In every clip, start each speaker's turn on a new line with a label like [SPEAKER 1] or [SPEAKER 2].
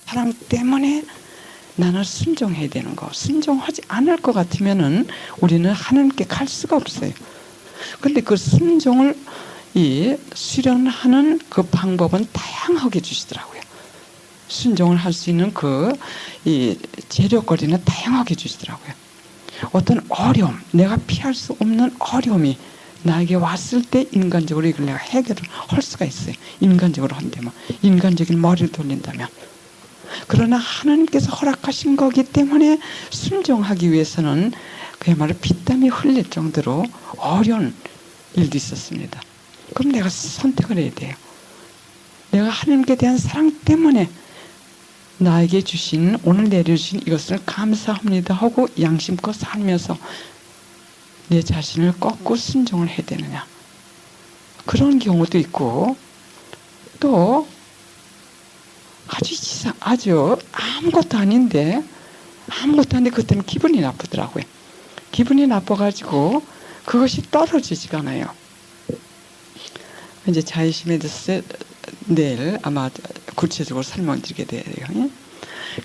[SPEAKER 1] 사랑 때문에 나는 순종해야 되는 거. 순종하지 않을 것 같으면은 우리는 하나님께 갈 수가 없어요. 그런데 그 순종을 수련하는 그 방법은 다양하게 주시더라고요. 순종을 할 수 있는 재료거리는 다양하게 주시더라고요. 어떤 어려움, 내가 피할 수 없는 어려움이 나에게 왔을 때 인간적으로 이걸 내가 해결을 할 수가 있어요. 인간적으로 한다면, 인간적인 머리를 돌린다면. 그러나 하나님께서 허락하신 거기 때문에 순종하기 위해서는 그야말로 피땀이 흘릴 정도로 어려운 일도 있었습니다. 그럼 내가 선택을 해야 돼요. 내가 하나님께 대한 사랑 때문에 나에게 주신, 오늘 내려주신 이것을 감사합니다 하고 양심껏 살면서 내 자신을 꺾고 순종을 해야 되느냐. 그런 경우도 있고, 또 아주 아무것도 아닌데 그것 때문에 기분이 나쁘더라고요. 기분이 나빠가지고 그것이 떨어지지가 않아요. 이제 자의심에 대해서 내일 아마 구체적으로 설명드리게 돼요.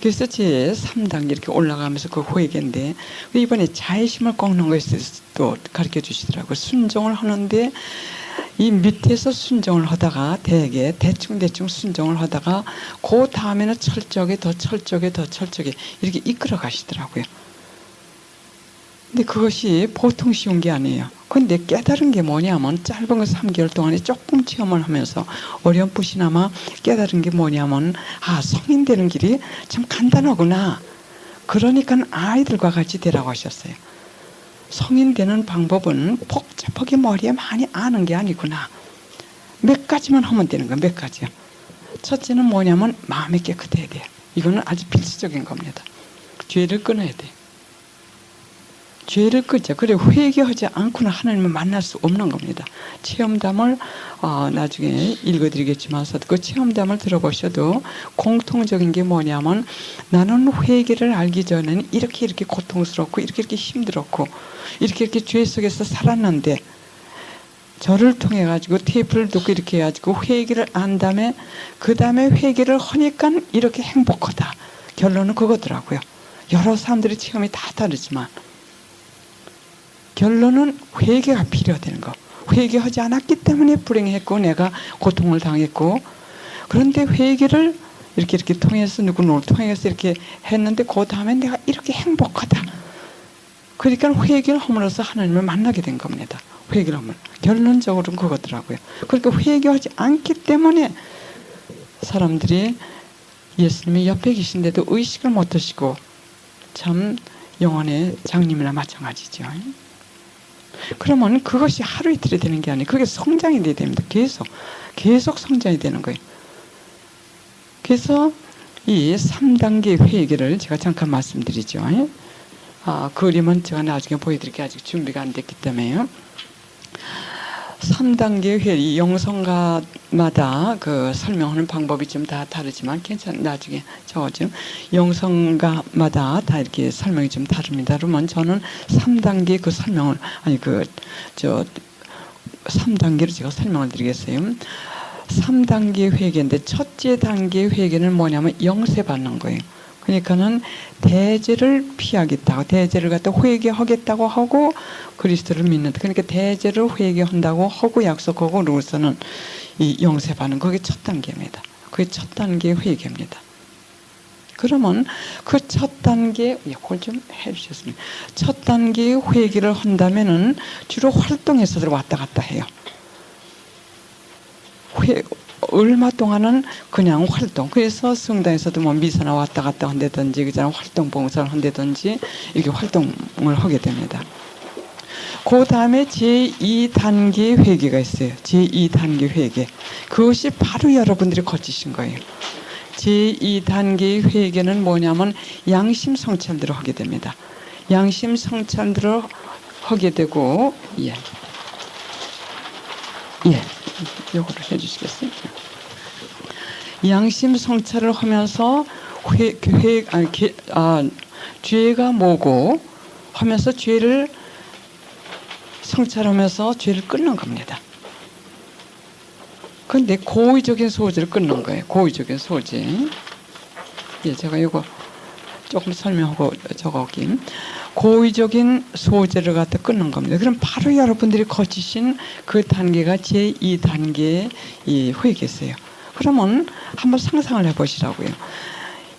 [SPEAKER 1] 그래서 제 3단계 이렇게 올라가면서 그 회개인데, 이번에 자의심을 꺾는 것에 대해서 또 가르쳐 주시더라고요. 순종을 하는데 이 밑에서 순종을 하다가 대충 순종을 하다가 그 다음에는 철저하게 이렇게 이끌어 가시더라고요. 근데 그것이 보통 쉬운 게 아니에요. 근데 깨달은 게 뭐냐면, 짧은 거 3개월 동안에 조금 체험을 하면서 어렴풋이나마 깨달은 게 뭐냐면, 성인 되는 길이 참 간단하구나. 그러니까 아이들과 같이 되라고 하셨어요. 성인 되는 방법은 복잡하게 머리에 많이 아는 게 아니구나. 몇 가지만 하면 되는 거야. 몇 가지요. 첫째는 뭐냐면 마음이 깨끗해야 돼요. 이거는 아주 필수적인 겁니다. 죄를 끊어야 돼요. 죄를 끊자. 그래 회개하지 않고는 하나님을 만날 수 없는 겁니다. 체험담을 나중에 읽어드리겠지만서 그 체험담을 들어보셔도 공통적인 게 뭐냐면, 나는 회개를 알기 전에는 이렇게 고통스럽고 이렇게 힘들었고 이렇게 죄 속에서 살았는데, 저를 통해 가지고 테이프를 듣고 이렇게 해가지고 회개를 안 다음에 그 다음에 회개를 하니까 이렇게 행복하다. 결론은 그거더라고요. 여러 사람들의 체험이 다 다르지만 결론은 회개가 필요하다는 거. 회개하지 않았기 때문에 불행했고 내가 고통을 당했고, 그런데 회개를 이렇게 통해서 누구를 통해서 이렇게 했는데 그 다음에 내가 이렇게 행복하다. 그러니까 회개를 함으로써 하나님을 만나게 된 겁니다. 회개를 하면 결론적으로는 그거더라고요. 그러니까 회개하지 않기 때문에 사람들이 예수님이 옆에 계신데도 의식을 못 하시고, 참 영혼의 장님이나 마찬가지죠. 그러면 그것이 하루 이틀이 되는 게 아니에요. 그게 성장이 돼야 됩니다. 계속 성장이 되는 거예요. 그래서 이 3단계 회개를 제가 잠깐 말씀드리죠. 그림은 제가 나중에 보여드릴게요. 아직 준비가 안 됐기 때문에요. 3단계 회개, 이 영성가마다 그 설명하는 방법이 좀 다 다르지만 나중에 좀 영성가마다 다 이렇게 설명이 좀 다릅니다. 그러면 저는 3단계 그 설명을 3단계로 제가 설명을 드리겠어요. 3단계 회개인데, 첫째 단계 회개는 뭐냐면 영세받는 거예요. 그러니까는 대죄를 피하겠다고, 대죄를 갖다 회개하겠다고 하고 그리스도를 믿는다. 그러니까 대죄를 회개한다고 하고 약속하고 그러고서는 이 영세받는, 그게 첫 단계입니다. 그게 첫 단계 회개입니다. 그러면 그 첫 단계, 이걸 좀 해주셨습니다. 첫 단계 회개를 한다면은 주로 활동에서 왔다 갔다 해요. 얼마 동안은 그냥 활동. 그래서 성당에서도 뭐 미사나 왔다 갔다 한다든지, 그잖아 활동 봉사를 한다든지 이렇게 활동을 하게 됩니다. 그 다음에 제2단계 회개가 있어요. 제2단계 회개. 그것이 바로 여러분들이 거치신 거예요. 제2단계 회개는 뭐냐면 양심 성찰대로 하게 됩니다. 양심 성찰대로 하게 되고, 요거를 해주시겠어요? 양심 성찰을 하면서 죄가 뭐고 하면서 죄를 성찰하면서 죄를 끊는 겁니다. 그런데 고의적인 소지를 끊는 거예요. 고의적인 소지. 예, 제가 이거 조금 설명하고 적어긴 고의적인 소재를 갖다 끊는 겁니다. 그럼 바로 여러분들이 거치신 그 단계가 제2단계의 이 회계세요. 그러면 한번 상상을 해보시라고요.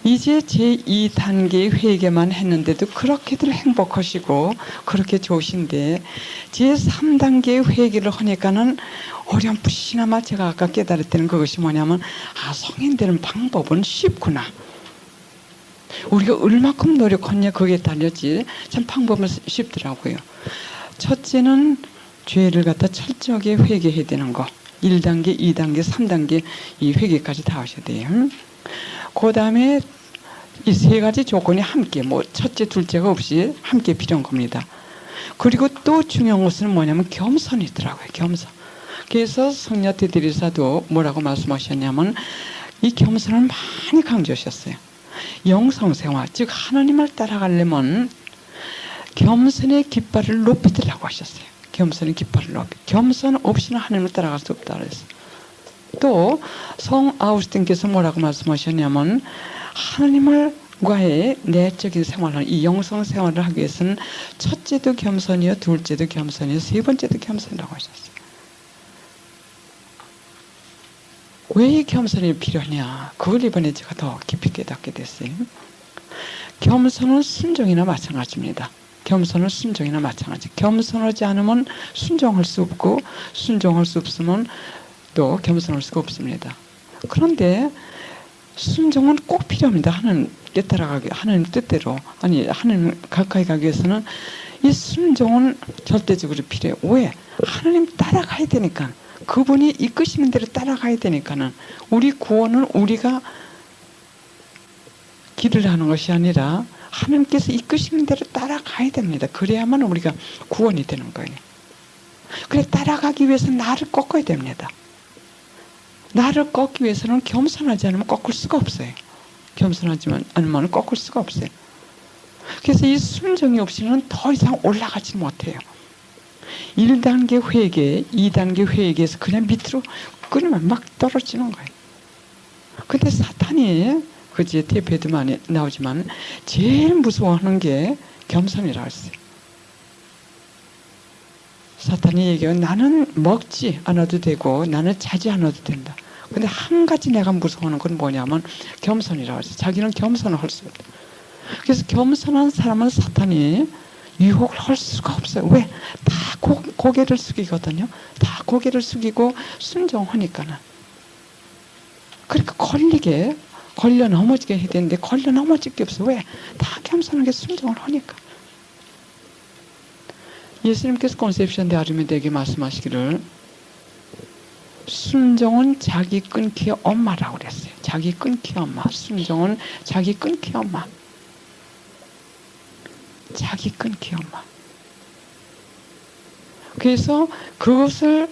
[SPEAKER 1] 이제 제2단계의 회계만 했는데도 그렇게들 행복하시고 그렇게 좋으신데 제3단계의 회계를 하니까는 어렴풋이나마 제가 아까 깨달았다는 그것이 뭐냐면 아, 성인 되는 방법은 쉽구나. 우리가 얼마큼 노력했냐 거기에 달렸지 참 방법은 쉽더라고요. 첫째는 죄를 갖다 철저하게 회개해야 되는 거. 1단계, 2단계, 3단계 이 회개까지 다 하셔야 돼요. 그 다음에 이 세 가지 조건이 함께 뭐 첫째, 둘째가 없이 함께 필요한 겁니다. 그리고 또 중요한 것은 뭐냐면 겸손이더라고요. 겸손. 그래서 성녀 테레사도 뭐라고 말씀하셨냐면 이 겸손을 많이 강조하셨어요. 영성생활, 즉 하나님을 따라가려면 겸손의 깃발을 높이더라고 하셨어요. 겸손의 깃발을 높이. 겸손 없이는 하나님을 따라갈 수 없다 그랬어요. 또 성 아우구스틴께서 뭐라고 말씀하셨냐면 하나님과의 내적인 생활을 이 영성 생활을 하기 위해서는 첫째도 겸손이요, 둘째도 겸손이요, 세 번째도 겸손이라고 하셨어요. 왜 이 겸손이 필요하냐? 그걸 이번에 제가 더 깊이 깨닫게 됐어요. 겸손은 순종이나 마찬가지입니다. 겸손은 순종이나 마찬가지. 겸손하지 않으면 순종할 수 없고 순종할 수 없으면 또 겸손할 수가 없습니다. 그런데 순종은 꼭 필요합니다. 하나님께 따라가기, 하나님 뜻대로 아니 하나님 가까이 가기 위해서는 이 순종은 절대적으로 필요해요. 왜? 하나님 따라가야 되니까. 그분이 이끄시는 대로 따라가야 되니까는 우리 구원은 우리가 길을 하는 것이 아니라 하나님께서 이끄시는 대로 따라가야 됩니다. 그래야만 우리가 구원이 되는 거예요. 그래 따라가기 위해서 나를 꺾어야 됩니다. 나를 꺾기 위해서는 겸손하지 않으면 꺾을 수가 없어요. 겸손하지 않으면 꺾을 수가 없어요. 그래서 이 순종이 없이는 더 이상 올라가지 못해요. 1단계 회개, 2단계 회개에서 그냥 밑으로 끊으면 막 떨어지는 거예요. 근데 사탄이 그제 대표도 많이 나오지만 제일 무서워하는 게 겸손이라고 했어요. 사탄이 얘기해요. 나는 먹지 않아도 되고 나는 자지 않아도 된다. 근데 한 가지 내가 무서워하는 건 뭐냐면 겸손이라고 했어요. 자기는 겸손을 할 수 없다. 그래서 겸손한 사람은 사탄이 유혹을 할 수가 없어요. 왜? 다 고개를 숙이거든요. 다 고개를 숙이고 순종하니까는. 그러니까 걸려 넘어지게 해야 되는데 걸려 넘어질 게 없어. 왜? 다 겸손하게 순종을 하니까. 예수님께서 콘셉션 데 아르메데에게 말씀하시기를 순종은 자기 끊기 엄마라고 그랬어요. 자기 끊기 엄마. 순종은 자기 끊기 엄마. 자기 끊기 엄마. 그래서 그것을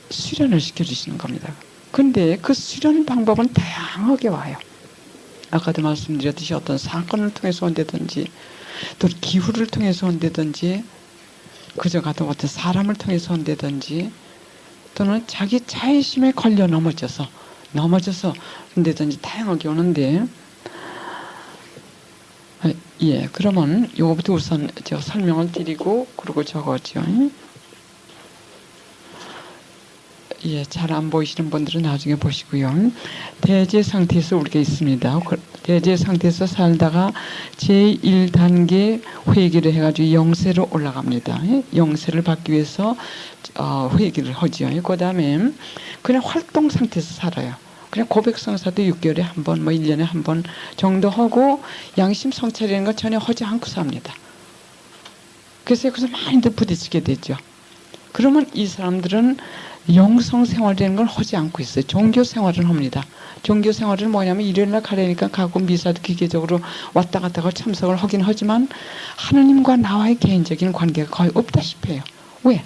[SPEAKER 1] 수련을 시켜주시는 겁니다. 근데 그 수련 방법은 다양하게 와요. 아까도 말씀드렸듯이 어떤 사건을 통해서 온다든지 또 기후를 통해서 온다든지 그저 같은 어떤 사람을 통해서 온다든지 또는 자기 자의심에 걸려 넘어져서 온다든지 다양하게 오는데 예, 그러면 요거부터 우선 제가 설명을 드리고 그리고 적었죠. 예, 잘 안 보이시는 분들은 나중에 보시고요. 대제 상태에서 우리가 있습니다. 대제 상태에서 살다가 제1단계 회개를 해가지고 영세로 올라갑니다. 영세를 받기 위해서 회개를 하죠. 그 다음에 그냥 활동 상태에서 살아요. 그냥 고백성사도 6개월에 한 번, 뭐 1년에 한 번 정도 하고 양심 성찰이라는 건 전혀 하지 않고 삽니다. 그래서 여기서 많이들 부딪히게 되죠. 그러면 이 사람들은 영성 생활이라는 걸 하지 않고 있어요. 종교 생활을 합니다. 종교 생활은 뭐냐면 일요일날 가려니까 가고 미사도 기계적으로 왔다 갔다 하고 참석을 하긴 하지만 하느님과 나와의 개인적인 관계가 거의 없다시피 해요. 왜?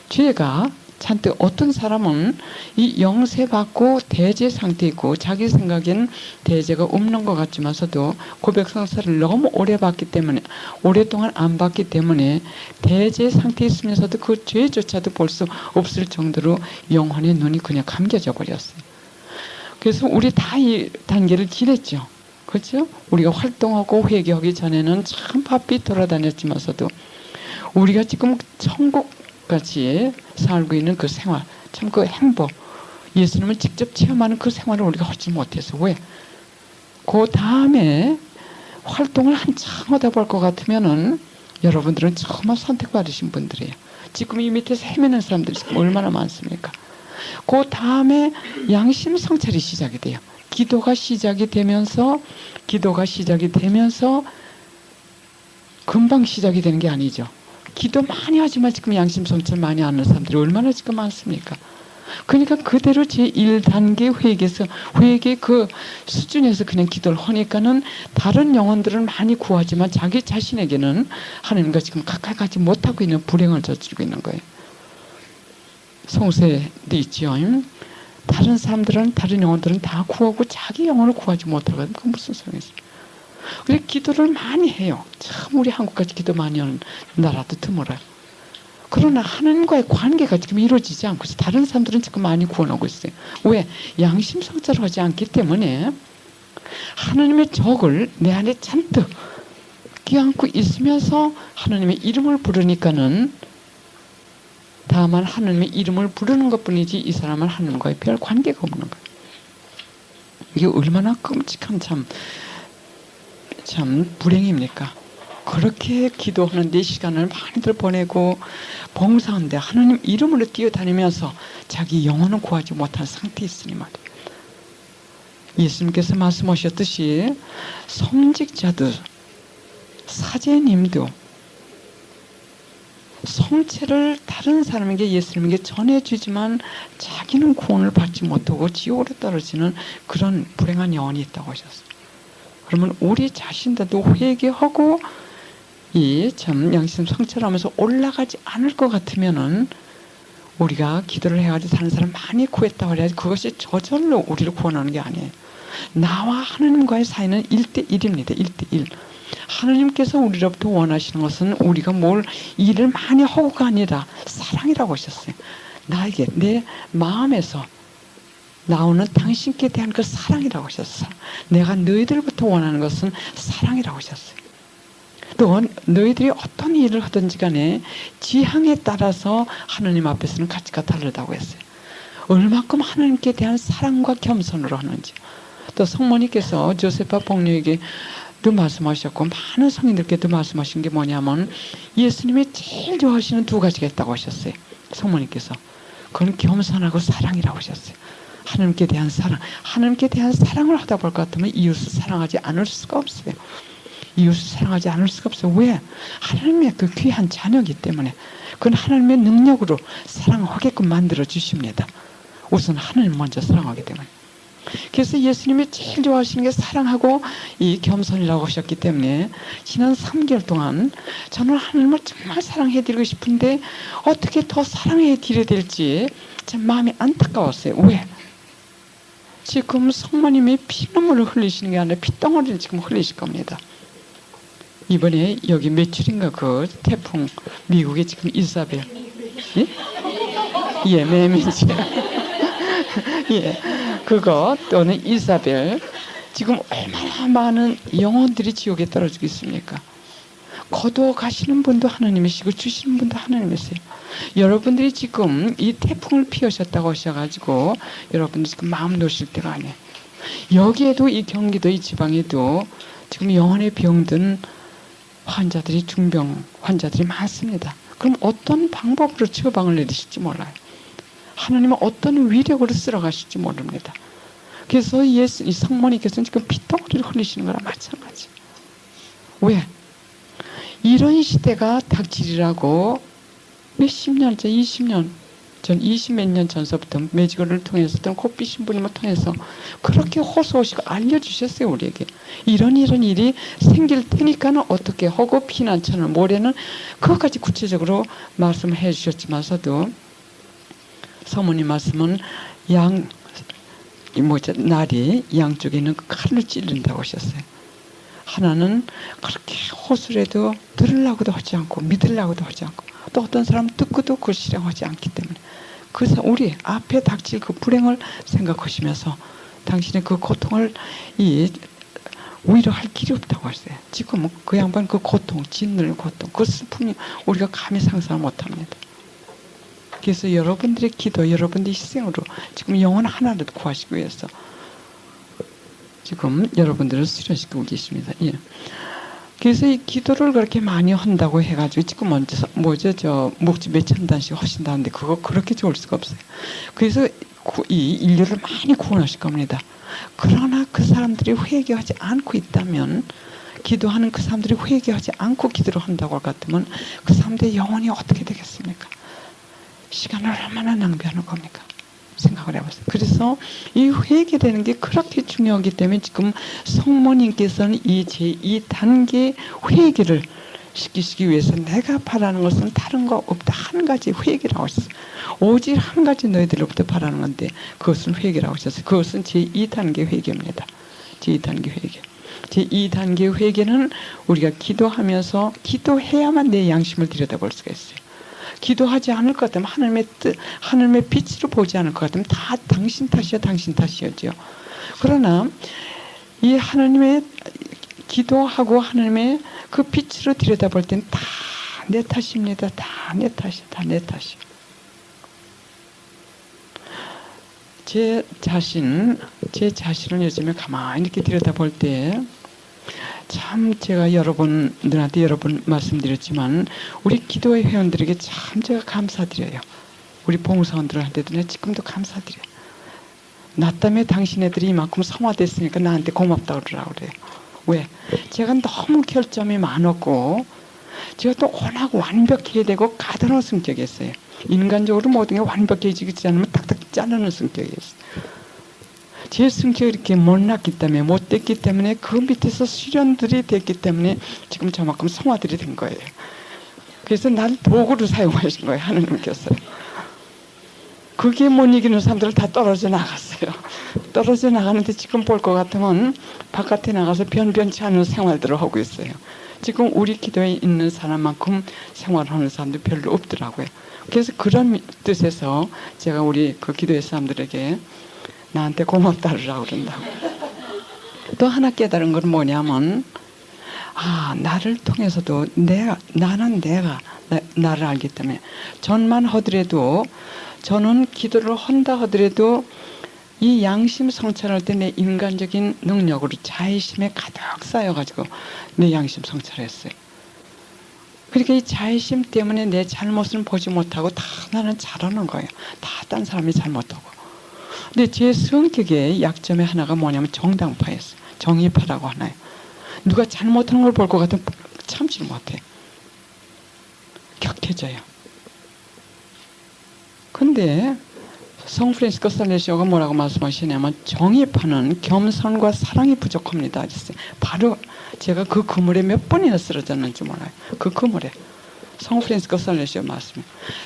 [SPEAKER 1] 죄가 잔뜩 어떤 사람은 이 영세 받고 대제 상태에 있고 자기 생각엔 대제가 없는 것 같지만서도 고백성사를 너무 오래 받기 때문에 오랫동안 안 받기 때문에 대제 상태에 있으면서도 그 죄조차도 볼 수 없을 정도로 영혼의 눈이 그냥 감겨져 버렸어요. 그래서 우리 다 이 단계를 지냈죠. 그렇죠? 우리가 활동하고 회개하기 전에는 참 바삐 돌아다녔지만서도 우리가 지금 천국같이 살고 있는 그 생활, 참 그 행복, 예수님을 직접 체험하는 그 생활을 우리가 하지 못해서 왜? 그 다음에 활동을 한참 하다 볼 것 같으면은 여러분들은 정말 선택받으신 분들이에요. 지금 이 밑에서 헤매는 사람들이 지금 얼마나 많습니까? 그 다음에 양심 성찰이 시작이 돼요. 기도가 시작이 되면서 금방 시작이 되는 게 아니죠. 기도 많이 하지만 지금 양심 성찰 많이 하는 사람들이 얼마나 지금 많습니까? 그러니까 그대로 제1단계 회개 그 수준에서 그냥 기도를 하니까는 다른 영혼들은 많이 구하지만 자기 자신에게는 하나님과 지금 가까이 가지 못하고 있는 불행을 저지르고 있는 거예요. 송세도 있지요. 다른 사람들은, 다른 영혼들은 다 구하고 자기 영혼을 구하지 못하거든. 그건 무슨 소리겠어요? 그래서 기도를 많이 해요. 참 우리 한국까지 기도 많이 하는 나라도 드물어요. 그러나 하나님과의 관계가 지금 이루어지지 않고 있어요. 다른 사람들은 지금 많이 구원하고 있어요. 왜? 양심 성찰을 하지 않기 때문에 하나님의 적을 내 안에 잔뜩 끼안고 있으면서 하나님의 이름을 부르니까는 다만 하나님의 이름을 부르는 것뿐이지 이 사람은 하나님과의 별 관계가 없는 거예요. 이게 얼마나 끔찍한 참 불행입니까? 그렇게 기도하는 내 시간을 많이들 보내고 봉사하는데 하나님 이름으로 뛰어다니면서 자기 영혼을 구하지 못한 상태에 있으니 말이에요. 예수님께서 말씀하셨듯이 성직자도 사제님도 성체를 다른 사람에게 예수님에게 전해주지만 자기는 구원을 받지 못하고 지옥으로 떨어지는 그런 불행한 영혼이 있다고 하셨어요. 그러면 우리 자신들도 회개하고 이 참 양심 성찰하면서 올라가지 않을 것 같으면은 우리가 기도를 해가지고 다른 사람 많이 구했다고 해야지 그것이 저절로 우리를 구원하는 게 아니에요. 나와 하나님과의 사이는 1대1입니다. 1대1. 하나님께서 우리로부터 원하시는 것은 우리가 뭘 일을 많이 하고가 아니라 사랑이라고 하셨어요. 나에게 내 마음에서 나오는 당신께 대한 그 사랑이라고 하셨어요. 내가 너희들부터 원하는 것은 사랑이라고 하셨어요. 또 너희들이 어떤 일을 하든지 간에 지향에 따라서 하나님 앞에서는 가치가 다르다고 했어요. 얼마큼 하나님께 대한 사랑과 겸손으로 하는지. 또 성모님께서 조세파 복녀에게도 말씀하셨고 많은 성인들께도 말씀하신 게 뭐냐면 예수님이 제일 좋아하시는 두 가지가 있다고 하셨어요. 성모님께서. 그건 겸손하고 사랑이라고 하셨어요. 하나님께 대한 사랑. 하나님께 대한 사랑을 하다 볼 것 같으면 이웃을 사랑하지 않을 수가 없어요. 이웃을 사랑하지 않을 수가 없어요. 왜? 하나님의 그 귀한 자녀이기 때문에. 그건 하나님의 능력으로 사랑하게끔 만들어 주십니다. 우선 하나님 먼저 사랑하기 때문에. 그래서 예수님이 제일 좋아하시는 게 사랑하고 이 겸손이라고 하셨기 때문에 지난 3개월 동안 저는 하나님을 정말 사랑해드리고 싶은데 어떻게 더 사랑해드려야 될지 참 마음이 안타까웠어요. 왜? 지금 성모님이 피눈물을 흘리시는 게 아니라 핏덩어리를 지금 흘리실 겁니다. 이번에 여기 며칠인가 그 태풍 미국에 지금 이사벨 예, 매미지 예, 그거 또는 이사벨 지금 얼마나 많은 영혼들이 지옥에 떨어지고 있습니까? 거두어 가시는 분도 하나님이시고 주시는 분도 하나님이세요. 여러분들이 지금 이 태풍을 피하셨다고 하셔가지고 여러분들 지금 마음 놓으실 때가 아니에요. 여기에도 이 경기도 이 지방에도 지금 영혼의 병든 환자들이 중병 환자들이 많습니다. 그럼 어떤 방법으로 처방을 내리실지 몰라요. 하나님은 어떤 위력으로 쓸어가실지 모릅니다. 그래서 이 성모님께서는 지금 핏덩어리를 흘리시는 거랑 마찬가지. 왜? 이런 시대가 닥치리라고 몇십 년째 20년 전 20몇 년 전서부터 매직을 통해서든 코피 신부님을 통해서 그렇게 호소하시고 알려주셨어요. 우리에게 이런 일이 생길 테니까는 어떻게 하고 피난처는 모레는 그것까지 구체적으로 말씀해 주셨지만서도 사모님 말씀은 날이 양쪽에 있는 칼로 찔른다고 하셨어요. 하나는 그렇게 호소해도 들으려고도 하지 않고 믿으려고도 하지 않고 또 어떤 사람은 듣고도 그걸 실행하지 않기 때문에 그래서 우리 앞에 닥칠 그 불행을 생각하시면서 당신의 그 고통을 오히려 할 길이 없다고 했어요. 지금은 그 양반 그 고통, 짓눌린 고통, 그 슬픔이 우리가 감히 상상을 못합니다. 그래서 여러분들의 기도, 여러분들의 희생으로 지금 영혼 하나를 구하시기 위해서 지금 여러분들을 수련시키고 계십니다. 예. 그래서 이 기도를 그렇게 많이 한다고 해가지고 지금 뭐죠 목지 몇천 단씩 하신다는데 그거 그렇게 좋을 수가 없어요. 그래서 이 인류를 많이 구원하실 겁니다. 그러나 그 사람들이 회개하지 않고 있다면, 기도하는 그 사람들이 회개하지 않고 기도를 한다고 할 것 같으면 그 사람들의 영혼이 어떻게 되겠습니까? 시간을 얼마나 낭비하는 겁니까? 생각을 해봤어요. 그래서 이 회개되는 게 그렇게 중요하기 때문에 지금 성모님께서는 이 제2단계 회개를 시키시기 위해서 내가 바라는 것은 다른 거 없다. 한 가지 회개라고 하셨어요. 오직 한 가지 너희들로부터 바라는 건데 그것은 회개라고 하셨어요. 그것은 제2단계 회개입니다. 제2단계 회개. 제2단계 회개는 우리가 기도하면서 기도해야만 내 양심을 들여다볼 수가 있어요. 기도하지 않을 것 같으면 하나님의 뜻, 하나님의 빛으로 보지 않을 것 같으면 다 당신 탓이야, 당신 탓이었죠. 그러나 이 하나님의 기도하고 하나님의 그 빛으로 들여다볼 때는 다 내 탓입니다. 다 내 탓이야, 다 내 탓이야. 제 자신을 요즘에 가만히 이렇게 들여다볼 때 참 제가 여러분들한테 여러 번 말씀드렸지만 우리 기도회 회원들에게 참 제가 감사드려요. 우리 봉사원들한테도 내가 지금도 감사드려요. 나 때문에 당신네들이 이만큼 성화됐으니까 나한테 고맙다고 그러라고 그래요. 왜? 제가 너무 결점이 많았고 제가 또 워낙 완벽해야 되고 가다로운 성격이었어요. 인간적으로 모든 게 완벽해지지 않으면 탁탁 자르는 성격이었어요. 제 성격이 이렇게 못났기 때문에 못됐기 때문에 그 밑에서 수련들이 됐기 때문에 지금 저만큼 성화들이 된 거예요. 그래서 날 도구로 사용하신 거예요. 하나님께서. 그게 못 이기는 사람들은 다 떨어져 나갔어요. 떨어져 나가는데 지금 볼 것 같으면 바깥에 나가서 변변치 않은 생활들을 하고 있어요. 지금 우리 기도에 있는 사람만큼 생활하는 사람도 별로 없더라고요. 그래서 그런 뜻에서 제가 우리 그 기도의 사람들에게 나한테 고맙다라고 그런다고. 또 하나 깨달은 건 뭐냐면 나를 통해서도 나는 나를 알기 때문에 전만 하더라도 저는 기도를 한다 하더라도 이 양심 성찰할 때 내 인간적인 능력으로 자의심에 가득 쌓여가지고 내 양심 성찰했어요. 그러니까 이 자의심 때문에 내 잘못을 보지 못하고 다 나는 잘하는 거예요. 다 딴 사람이 잘못하고. 근데 제 성격의 약점의 하나가 뭐냐면 정당파였어요. 정의파라고 하나요. 누가 잘못하는 걸 볼 것 같으면 참지 못해. 격해져요. 근데 성 프란시스코 살레시오가 뭐라고 말씀하시냐면 정의파는 겸손과 사랑이 부족합니다. 바로 제가 그 그물에 몇 번이나 쓰러졌는지 몰라요. 그 그물에 성 프란시스코 살레시오 말씀.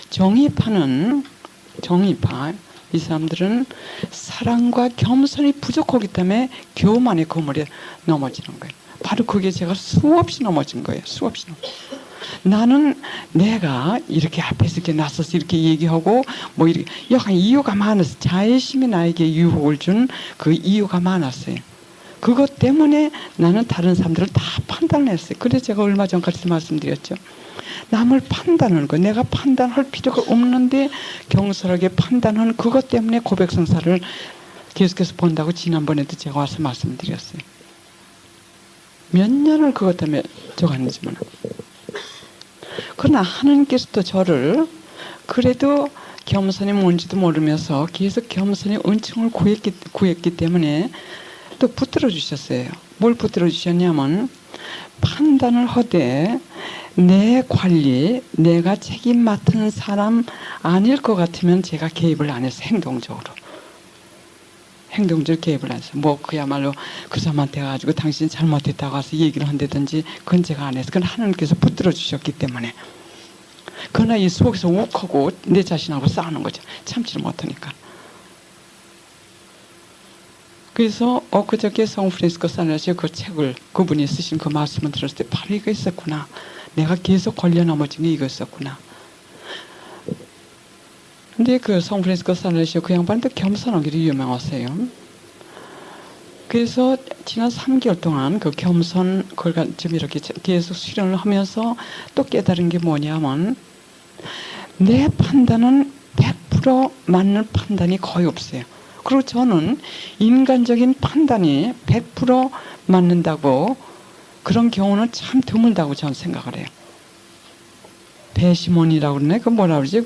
[SPEAKER 1] 정의파 이 사람들은 사랑과 겸손이 부족하기 때문에 교만의 그물에 넘어지는 거예요. 바로 그게 제가 수없이 넘어진 거예요. 수없이 나는 내가 이렇게 앞에서 이렇게 나서서 이렇게 얘기하고 뭐 이렇게 약간 이유가 많았어요. 자의심이 나에게 유혹을 준 그 이유가 많았어요. 그것 때문에 나는 다른 사람들을 다 판단을 했어요. 그래서 제가 얼마 전까지 말씀드렸죠. 남을 판단하는 거, 내가 판단할 필요가 없는데 경솔하게 판단하는 그것 때문에 고백성사를 계속해서 본다고 지난번에도 제가 와서 말씀드렸어요. 몇 년을 그것 때문에 적었는지만. 그러나 하나님께서도 저를 그래도 겸손이 뭔지도 모르면서 계속 겸손의 은총을 구했기 때문에 또 붙들어 주셨어요. 뭘 붙들어 주셨냐면 판단을 하되 내 관리, 내가 책임 맡은 사람 아닐 것 같으면 제가 개입을 안 했어요. 행동적으로 개입을 안 했어요. 뭐 그야말로 그 사람한테 가지고 당신 잘못했다고 해서 얘기를 한다든지 그건 제가 안 했어요. 그건 하나님께서 붙들어 주셨기 때문에. 그러나 이 속에서 욱하고 내 자신하고 싸우는 거죠. 참지를 못하니까. 그래서 엊그저께 성 프란시스코 살레시오 그 책을 그분이 쓰신 그 말씀을 들었을 때 바로 이거 있었구나. 내가 계속 걸려 넘어진 게 이거였었구나. 근데 그 성 프란시스코 살레시오 그 양반도 겸손하기로 유명하세요. 그래서 지난 3개월 동안 그 겸손 그걸 지금 이렇게 계속 수련을 하면서 또 깨달은 게 뭐냐면 내 판단은 100% 맞는 판단이 거의 없어요. 그리고 저는 인간적인 판단이 100% 맞는다고 그런 경우는 참 드물다고 저는 생각을 해요. 배심원이라고 그러네. 그 뭐라 그러지?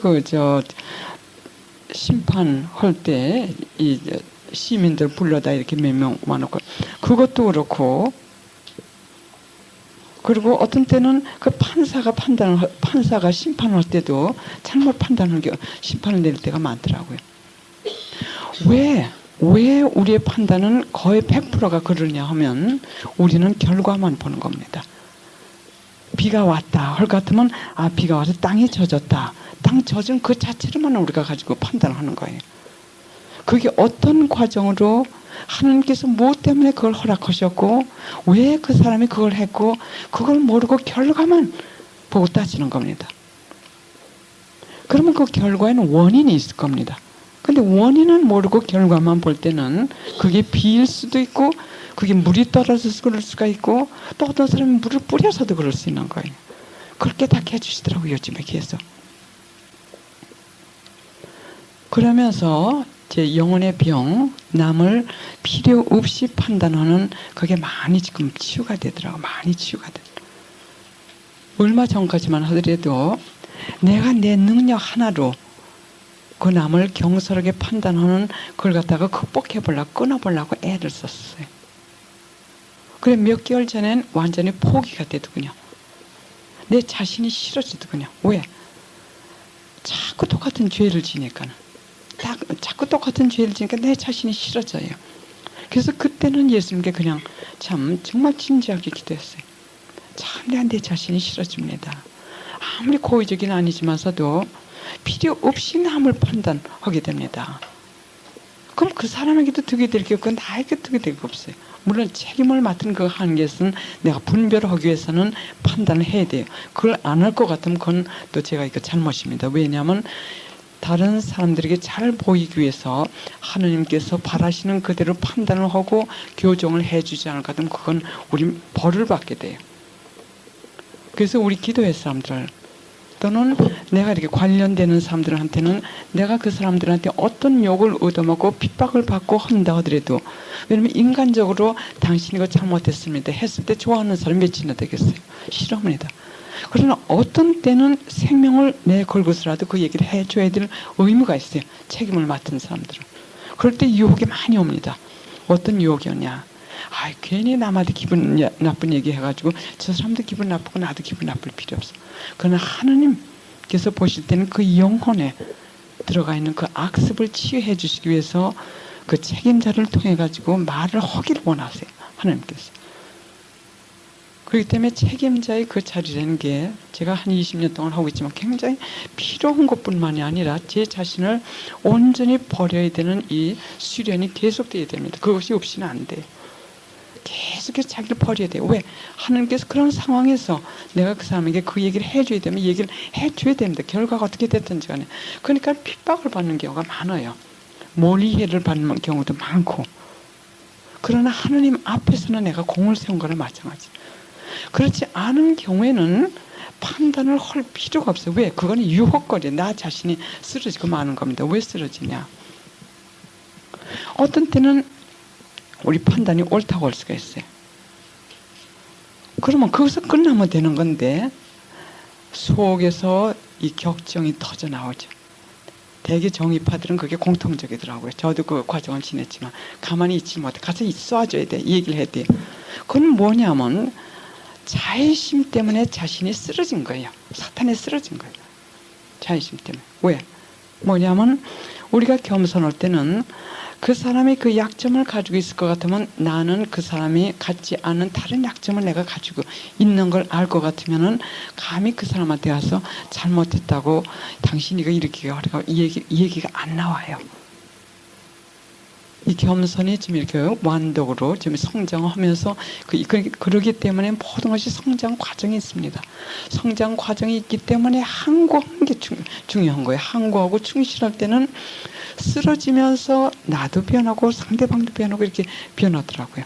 [SPEAKER 1] 심판할 때 이 시민들 불러다 이렇게 몇 명 와놓고 그것도 그렇고 그리고 어떤 때는 그 판사가 심판할 때도 잘못 판단하는 게 심판을 내릴 때가 많더라고요. 왜 우리의 판단은 거의 100%가 그러냐 하면 우리는 결과만 보는 겁니다. 비가 왔다 할 같으면 비가 와서 땅이 젖었다. 땅 젖은 그 자체로만 우리가 가지고 판단하는 거예요. 그게 어떤 과정으로 하나님께서 무엇 때문에 그걸 허락하셨고 왜 그 사람이 그걸 했고 그걸 모르고 결과만 보고 따지는 겁니다. 그러면 그 결과에는 원인이 있을 겁니다. 근데 원인은 모르고 결과만 볼 때는 그게 비일 수도 있고 그게 물이 떨어져서 그럴 수가 있고 또 어떤 사람은 물을 뿌려서도 그럴 수 있는 거예요. 그렇게 다 해주시더라고요. 요즘에 계속. 그러면서 제 영혼의 병, 남을 필요 없이 판단하는 그게 많이 지금 치유가 되더라고요. 많이 치유가 되더라고요. 얼마 전까지만 하더라도 내가 내 능력 하나로 그 남을 경솔하게 판단하는 그걸 갖다가 극복해보려고 끊어보려고 애를 썼어요. 그래 몇 개월 전엔 완전히 포기가 되더군요. 내 자신이 싫어지더군요. 왜? 자꾸 똑같은 죄를 지니까는. 자꾸 똑같은 죄를 지니까 내 자신이 싫어져요. 그래서 그때는 예수님께 그냥 참 정말 진지하게 기도했어요. 참 내 자신이 싫어집니다. 아무리 고의적인 아니지만서도 필요 없이 남을 판단하게 됩니다. 그럼 그 사람에게도 득이 될 게 없고 나에게 득이 될 게 없어요. 물론 책임을 맡은 그 한계에서는 내가 분별하기 위해서는 판단을 해야 돼요. 그걸 안 할 것 같으면 그건 또 제가 이거 잘못입니다. 왜냐하면 다른 사람들에게 잘 보이기 위해서 하느님께서 바라시는 그대로 판단을 하고 교정을 해주지 않을 것 같으면 그건 우리 벌을 받게 돼요. 그래서 우리 기도회 사람들 또는 내가 이렇게 관련되는 사람들한테는 내가 그 사람들한테 어떤 욕을 얻어먹고 핍박을 받고 한다 하더라도 왜냐면 인간적으로 당신이 이거 잘못했습니다 했을 때 좋아하는 사람이 몇이나 되겠어요. 싫어합니다. 그러나 어떤 때는 생명을 내걸고서라도 그 얘기를 해줘야 될 의무가 있어요. 책임을 맡은 사람들은. 그럴 때 유혹이 많이 옵니다. 어떤 유혹이었냐. 괜히 남한테 기분 나쁜 얘기 해가지고 저 사람도 기분 나쁘고 나도 기분 나쁠 필요 없어. 그러나 하나님께서 보실 때는 그 영혼에 들어가 있는 그 악습을 치유해 주시기 위해서 그 책임자를 통해 가지고 말을 하기를 원하세요. 하나님께서. 그렇기 때문에 책임자의 그 자리라는 게 제가 한 20년 동안 하고 있지만 굉장히 필요한 것뿐만이 아니라 제 자신을 온전히 버려야 되는 이 수련이 계속돼야 됩니다. 그것이 없이는 안 돼요. 계속해서 자기를 버려야 돼요. 왜? 하나님께서 그런 상황에서 내가 그 사람에게 그 얘기를 해줘야 되면 얘기를 해줘야 됩니다. 결과가 어떻게 됐든지 간에. 그러니까 핍박을 받는 경우가 많아요. 몰이해를 받는 경우도 많고. 그러나 하나님 앞에서는 내가 공을 세운 거나 마찬가지. 그렇지 않은 경우에는 판단을 할 필요가 없어요. 왜? 그거는 유혹거리에 나 자신이 쓰러지고 마는 겁니다. 왜 쓰러지냐? 어떤 때는 우리 판단이 옳다고 할 수가 있어요. 그러면 거기서 끝나면 되는 건데 속에서 이 격정이 터져 나오죠. 대개 정의파들은 그게 공통적이더라고요. 저도 그 과정을 지냈지만 가만히 있지 못해. 가서 쏴줘야 돼. 얘기를 해야 돼요. 그건 뭐냐면 자의심 때문에 자신이 쓰러진 거예요. 사탄에 쓰러진 거예요. 자의심 때문에. 왜? 뭐냐면 우리가 겸손할 때는 그 사람이 그 약점을 가지고 있을 것 같으면 나는 그 사람이 갖지 않은 다른 약점을 내가 가지고 있는 걸 알 것 같으면은 감히 그 사람한테 가서 잘못했다고 당신이 이거 이렇게 하라고 이 얘기가 안 나와요. 이 겸손이 지금 이렇게 완덕으로 지금 성장하면서 그러기 때문에 모든 것이 성장 과정이 있습니다. 성장 과정이 있기 때문에 항구하는 게 중요한 거예요. 항구하고 충실할 때는 쓰러지면서 나도 변하고 상대방도 변하고 이렇게 변하더라고요.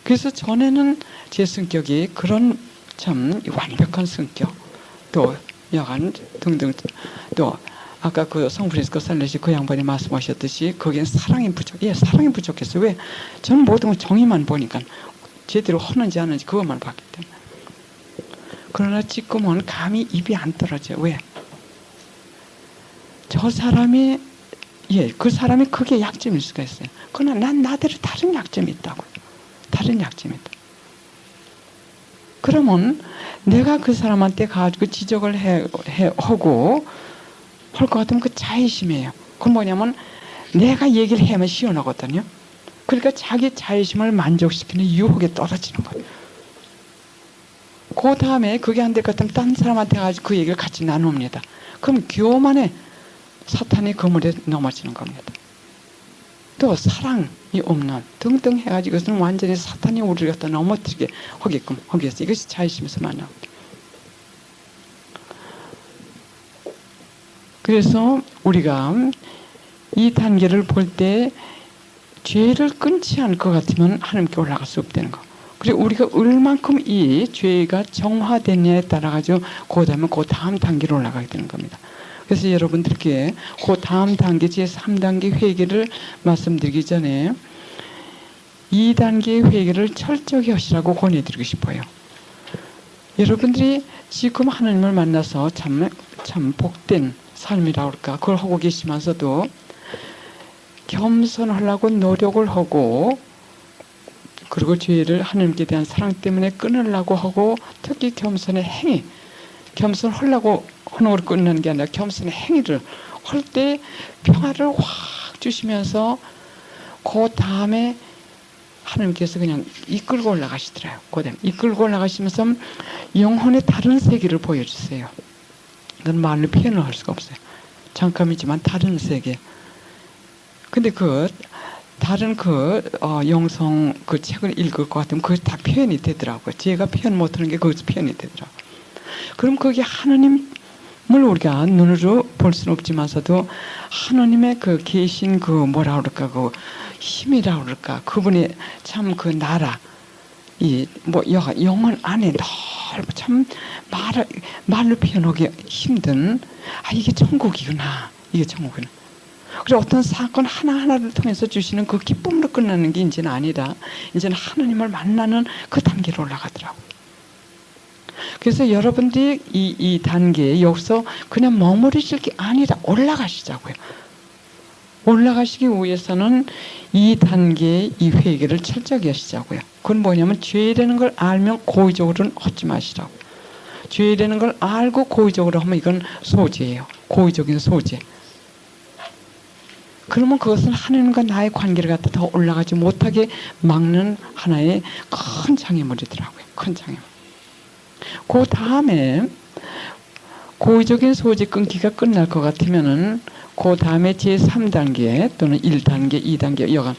[SPEAKER 1] 그래서 전에는 제 성격이 그런 참 완벽한 성격, 또 여간 등등, 또 아까 그 성프란시스코 살레시 그 양반이 말씀하셨듯이 거기엔 사랑이 사랑이 부족했어요. 왜? 저는 모든 걸 정의만 보니까 제대로 하는지 안 하는지 그것만 봤기 때문에. 그러나 지금은 감히 입이 안 떨어져요. 왜? 저 사람이 그 사람이 그게 약점일 수가 있어요. 그러나 난 나대로 다른 약점이 있다고요. 다른 약점이 있다. 그러면 내가 그 사람한테 가지고 지적을 하고 할 것 같으면 그 자의심이에요. 그건 뭐냐면 내가 얘기를 하면 시원하거든요. 그러니까 자기 자의심을 만족시키는 유혹에 떨어지는 거예요. 그 다음에 그게 안 될 것 같으면 딴 사람한테 가지고 그 얘기를 같이 나눕니다. 그럼 교만에 사탄이 그물에 넘어지는 겁니다. 또 사랑이 없는 등등 해가지고 이것은 완전히 사탄이 우리를 갖다 넘어뜨리게 하게끔 하기 위해서 이것이 자의심에서 만납니다. 그래서 우리가 이 단계를 볼 때 죄를 끊지 않을 것 같으면 하나님께 올라갈 수 없다는 거. 그리고 우리가 얼만큼 이 죄가 정화됐냐에 따라 가지고 그 다음에 그 다음 단계로 올라가게 되는 겁니다. 그래서 여러분들께 그 다음 단계 제3단계 회개를 말씀드리기 전에 2단계 회개를 철저히 하시라고 권해드리고 싶어요. 여러분들이 지금 하나님을 만나서 참 복된 삶이라 할까 그걸 하고 계시면서도 겸손하려고 노력을 하고 그리고 죄를 하나님께 대한 사랑 때문에 끊으려고 하고 특히 겸손의 행위 겸손하려고 하는 걸 끊는 게 아니라 겸손의 행위를 할 때 평화를 확 주시면서 그 다음에 하나님께서 그냥 이끌고 올라가시더라고요. 그 다음에 이끌고 올라가시면서 영혼의 다른 세계를 보여주세요. 그건 말로 표현을 할 수가 없어요. 잠깐이지만 다른 세계. 근데 그 다른 영성 그 책을 읽을 것 같으면 그게 다 표현이 되더라고요. 제가 표현 못하는 게 거기서 표현이 되더라고요. 그럼 그게 하나님을 우리가 눈으로 볼 수는 없지만서도 하나님의 그 계신 그 뭐라 그럴까 그 힘이라 그럴까 그분의 참 그 나라 이 뭐 영혼 안에 넓고 참 말로 표현하기 힘든 이게 천국이구나 이게 천국이구나. 그래서 어떤 사건 하나하나를 통해서 주시는 그 기쁨으로 끝나는 게 이제는 아니라 이제는 하나님을 만나는 그 단계로 올라가더라고요. 그래서 여러분들이 이 단계에 여기서 그냥 머무르실 게 아니라 올라가시자고요. 올라가시기 위해서는 이 단계의 이 회개를 철저히 하시자고요. 그건 뭐냐면 죄라는 걸 알면 고의적으로는 하지 마시라고. 죄라는 걸 알고 고의적으로 하면 이건 소재예요. 고의적인 소재. 그러면 그것은 하나님과 나의 관계를 갖다 더 올라가지 못하게 막는 하나의 큰 장애물이더라고요. 큰 장애물. 그 다음에 고의적인 소재 끊기가 끝날 것 같으면은 그 다음에 제3단계 또는 1단계, 2단계 여간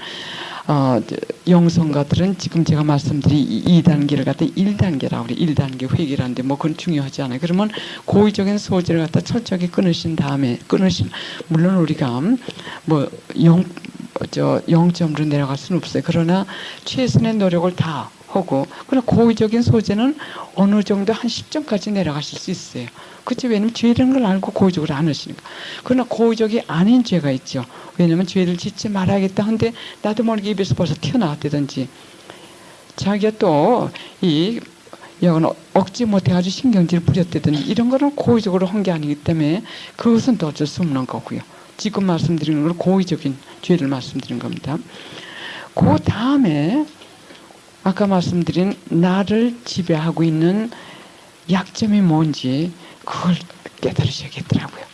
[SPEAKER 1] 영성가들은 지금 제가 말씀드린 2단계를 갖다 1단계라고 그래. 1단계 회개라는데 뭐 그건 중요하지 않아요. 그러면 고의적인 소재를 갖다 철저하게 끊으신 다음에 물론 우리가 뭐 0점으로 내려갈 수는 없어요. 그러나 최선의 노력을 다 하고 그러나 고의적인 소재는 어느 정도 한 10점까지 내려가실 수 있어요. 그렇죠. 왜냐면 죄라는 걸 알고 고의적으로 안 하시니까. 그러나 고의적이 아닌 죄가 있죠. 왜냐면 죄를 짓지 말아야겠다 하는데 나도 모르게 입에서 벌써 튀어나왔다든지 자기가 또 이건 억지 못해가지고 신경질을 부렸다든지 이런 거는 고의적으로 한 게 아니기 때문에 그것은 또 어쩔 수 없는 거고요. 지금 말씀드리는 건 고의적인 죄를 말씀드린 겁니다. 그 다음에 아까 말씀드린 나를 지배하고 있는 약점이 뭔지 그걸 깨달으셔야겠더라고요.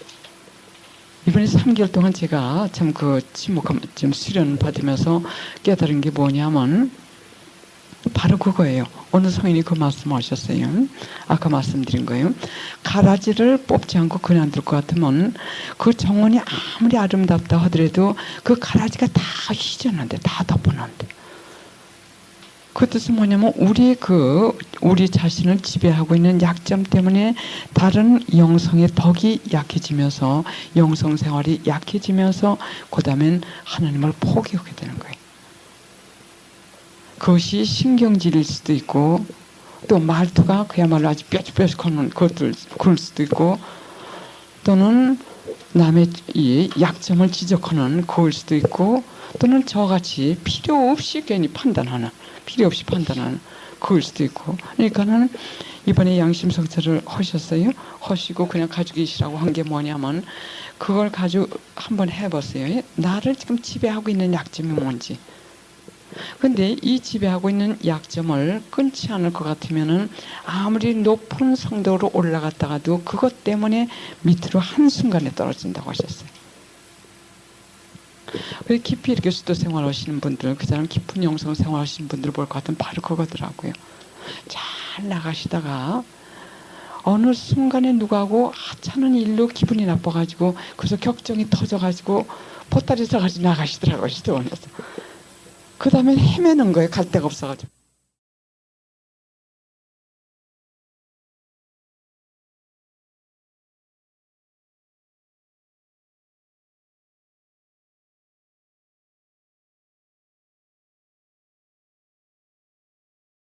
[SPEAKER 1] 이번에 3개월 동안 제가 참 그 침묵함 좀 수련 받으면서 깨달은 게 뭐냐면 바로 그거예요. 어느 성인이 그 말씀하셨어요. 아까 말씀드린 거예요. 가라지를 뽑지 않고 그냥 둘 것 같으면 그 정원이 아무리 아름답다 하더라도 그 가라지가 다 휘저는데, 다 덮어놓는데. 그 뜻은 뭐냐면 우리 자신을 지배하고 있는 약점 때문에 다른 영성의 덕이 약해지면서 영성 생활이 약해지면서 그다음엔 하나님을 포기하게 되는 거예요. 그것이 신경질일 수도 있고 또 말투가 그야말로 아주 뾰족뾰족한 그럴 수도 있고 또는 남의 이 약점을 지적하는 그럴 수도 있고 또는 저같이 필요 없이 괜히 필요 없이 판단하는 그럴 수도 있고 그러니까는 이번에 양심성찰을 하셨어요. 하시고 그냥 가지고 계시라고 한 게 뭐냐면 그걸 가지고 한번 해보세요. 나를 지금 지배하고 있는 약점이 뭔지. 근데 이 지배하고 있는 약점을 끊지 않을 것 같으면은 아무리 높은 성도로 올라갔다가도 그것 때문에 밑으로 한순간에 떨어진다고 하셨어요. 그래서 깊이 이렇게 수도 생활하시는 분들, 그 사람 깊은 영성 생활하시는 분들 볼 것 같으면 바로 그거더라고요. 잘 나가시다가 어느 순간에 누구하고 하찮은 일로 기분이 나빠가지고 그래서 격정이 터져가지고 보따리 싸가지고 나가시더라고요. 시도원에서. 그 다음에 헤매는 거예요. 갈 데가 없어가지고.